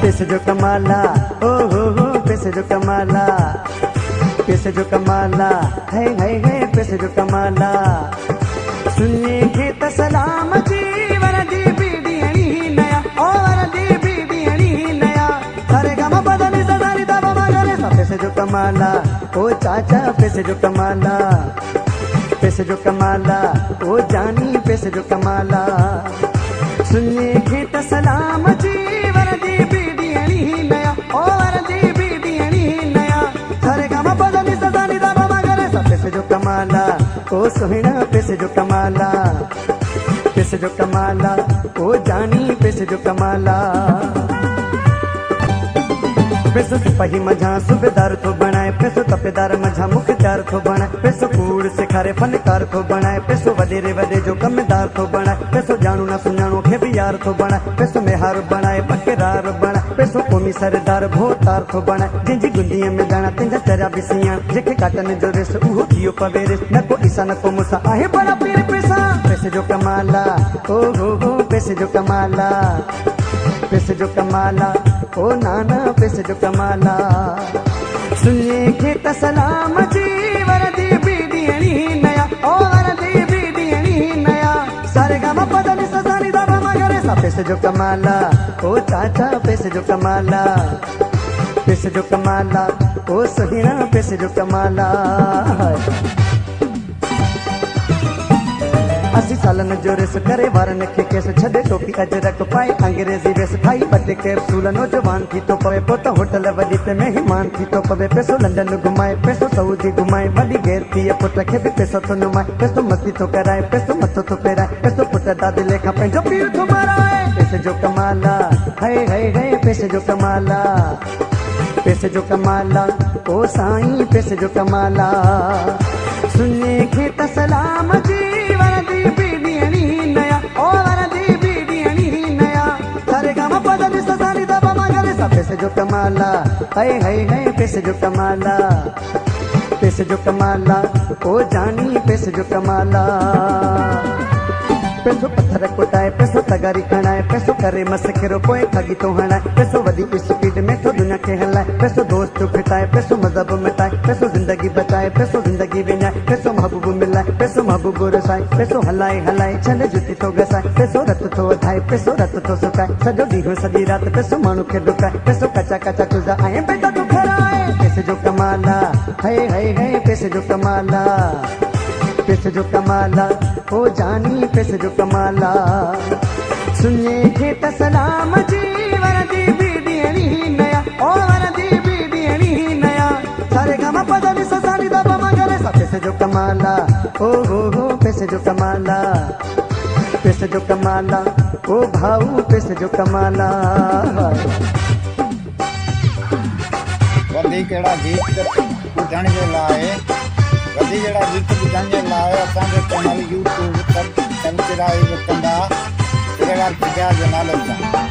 पैसे जो कमाला, ओ हो पैसे जो कमाला, पैसे जो कमाला, है पैसे जो कमाला। सुनिए खे त सलाम जी वरदी बीडियणी नया, ओ वरदी बीडियणी नया, सारे गम बदनी सदारी दबा मगरे सा पैसे जो कमाला, ओ चाचा पैसे जो कमाला, पैसे जो कमाला, ओ जानी पैसे जो कमाला। सुनिए खे त सलाम जी वरदी बीडियणी नया, ओ वरदी बीडियणी नया, सारे गम बदनी सदारी दबा मगरे सा पैसे जो कमाला, ओ सोहिना पैसे जो कमाला, पैसे जो कमाला, ओ जानी पैसे जो कमाला। पैसो सिपाही मझा सूबेदार थो बनाए, पैसो तपेदार मझा मुख्तार थो बनाए, पैसो कूड़ सिखारे फनकार थो बनाए, पैसो वडेरे वडे जो कमदार थो बनाए, पैसो जाणू न सुञाणो खे भी यार थो बनाए, पैसो मेहार बनाए बकेरार बनाए, पैसो कोमी सरदार भोतार थो बनाए, जंहिंजी गुंडीअ में दाणा तंहिंजा चरिया बि सियाण, जंहिंखे काटन जो रेस उहो थियो पवे रेस, न को ईसा न को मूंसा आहे बड़ा पीर पैसा। पैसे जो कमाला, ओ हो पैसे जो कमाला, पैसे जो कमाला, ओ नाना पैसे जो कमाला। सुनिए खे त सलाम जी वरदी बीडियणी नया, ओ वरदी बीडियणी नया, सारे गम पदनी सदानी दबा मगरे सा पैसे जो कमाला, ओ चाचा पैसे जो कमाला, पैसे जो कमाला, ओ सहीना पैसे जो कमाला। 80 सालन जो रेस करे वारन खे केस छॾे टोपी अजरक पाए अंग्रेजी वेस ठाई ॿ कैप्सूल नौजवान थी तो पवे पोइ त होटल वॾी पे मेहमान थी तो पवे, पैसो लंडन घुमाए, पैसो सऊदी घुमाए, वॾी घेर थी पुट खे बि पैसो थो नुमाए, पैसो मस्ती थो कराए, पैसो मथो थो फेराए, पैसो पुट दादी लेखा पंहिंजो पीर थो माराए। पैसे जो कमाला, है पैसे जो कमाला, पैसे जो कमाला, ओ साईं पैसे जो कमाला। सुनिए खे त सलाम जी वरदी बीडियणी नया, ओ वरदी बीडियणी नया, सारे गम पदनी सदानी दबा मगरे सा पैसे जो कमाला, है पैसे जो कमाला, पैसे जो कमाला, ओ जानी पैसे जो कमाला। पैसो पत्थर कुटाए, पैसो तगारी खणाए, पैसो करे मसखिरो पोइ ठगी तो हणाए, पैसो वॾी स्पीड में तो दुनिया खे हलाए, पैसो दोस्त फिटाए, पैसो मज़हब मिटाए, पैसो जिंदगी बचाए, पैसो जिंदगी विञाए, पैसो महबूब मिलाए, पैसो महबूब रसाए, पैसो हलाए हलाए छल जुती तो घसाए, पैसो रत थो वधाए, पैसो रत थो सुकाए, सॼो ॾींहुं सॼी राति पैसो माण्हू खे डुकाए, पैसो कचा कचा चुज़ा ऐं बेटा तूं खराए। पैसे जो कमाला, है पैसे जो कमाला, पैसे जो कमाला, ओ जानी पैसे जो कमाला। सुनिए खे त सलाम जी वरदी बीडियणी नया, ओ वरदी बीडियणी नया, सारे गम पदनी सदानी दबा मगरे सा पैसे जो कमाला, ओ हो पैसे जो कमाला, पैसे जो कमाला, ओ भाऊ पैसे जो कमाला। वधी कहिड़ा गीत ॿुधण जे लाइ, वधी जहिड़ा गीत ॿुधण जे लाइ असांजो चैनल यूट्यूब सब्सक्राइब कंदा केवल पिया जो नालो सां।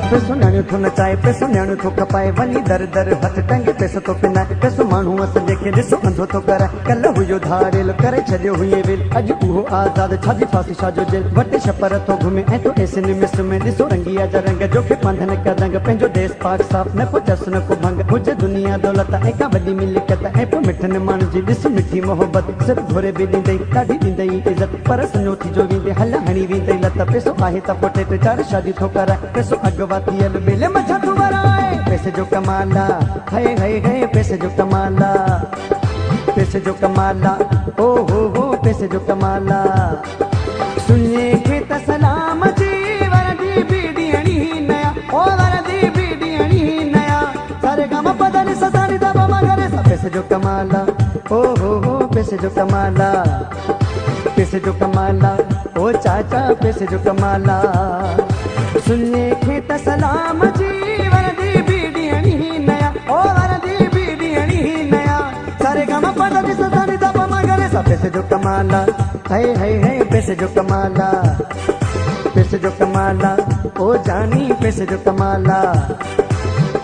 पैसो न्याणियो थो नचाए, पैसो न्याणियो थो खपाए, वञी दर दर हथ टंगे पैसो थो पिनाए, पैसो माण्हू सॼे खे ॾिसो अंधो थो कराए, कल्ह हुयो धारेल करे छॾियो हुई वेल, अॼु उहो आज़ाद छाजी फांसी छाजो जेल, वटे छपर थो घुमे ऐं तो एसिन मिस में, ॾिसो रंगिया जा रंग जोखे पांधन का रंग, पंहिंजो देश पाक साफ़ न को जस न को भंग, हुजे दुनिया दौलत ऐं का वॾी मिलिकत, ऐं पोइ मिठनि माण्हू जी ॾिस मिठी मोहबत, सिर घुरे बि ॾींदई ॾाढी ॾींदई इज़त, पर सञो थी जो वेंदे हल हणी वेंदई लत, पैसो आहे त पोइ टे चार शादी थो कराए, पैसो अॻवा थियल बेले मछा तू वराए। पैसे जो कमाला, है पैसे जो कमाला, पैसे जो कमाला, ओ हो पैसे जो कमाला। सुनिए खे त सलाम जी वरदी बीडियणी नया, ओ वरदी बीडियणी नया, सारे गम पदनी सदानी दबा मगरे सा पैसे जो कमाला, ओ हो पैसे जो कमाला, पैसे जो कमाला, ओ चाचा पैसे जो कमाला। सुनिए खे त सलाम जी वरदी बीडियणी नया, ओ वरदी बीडियणी नया, सारे गम पदनी सदानी दबा मगरे सा पैसे जो कमाला, है पैसे जो कमाला, पैसे जो कमाला, ओ जानी पैसे जो कमाला,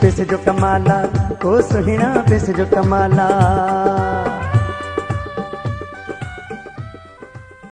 पैसे जो कमाला, ओ सुहिणा पैसे जो कमाला।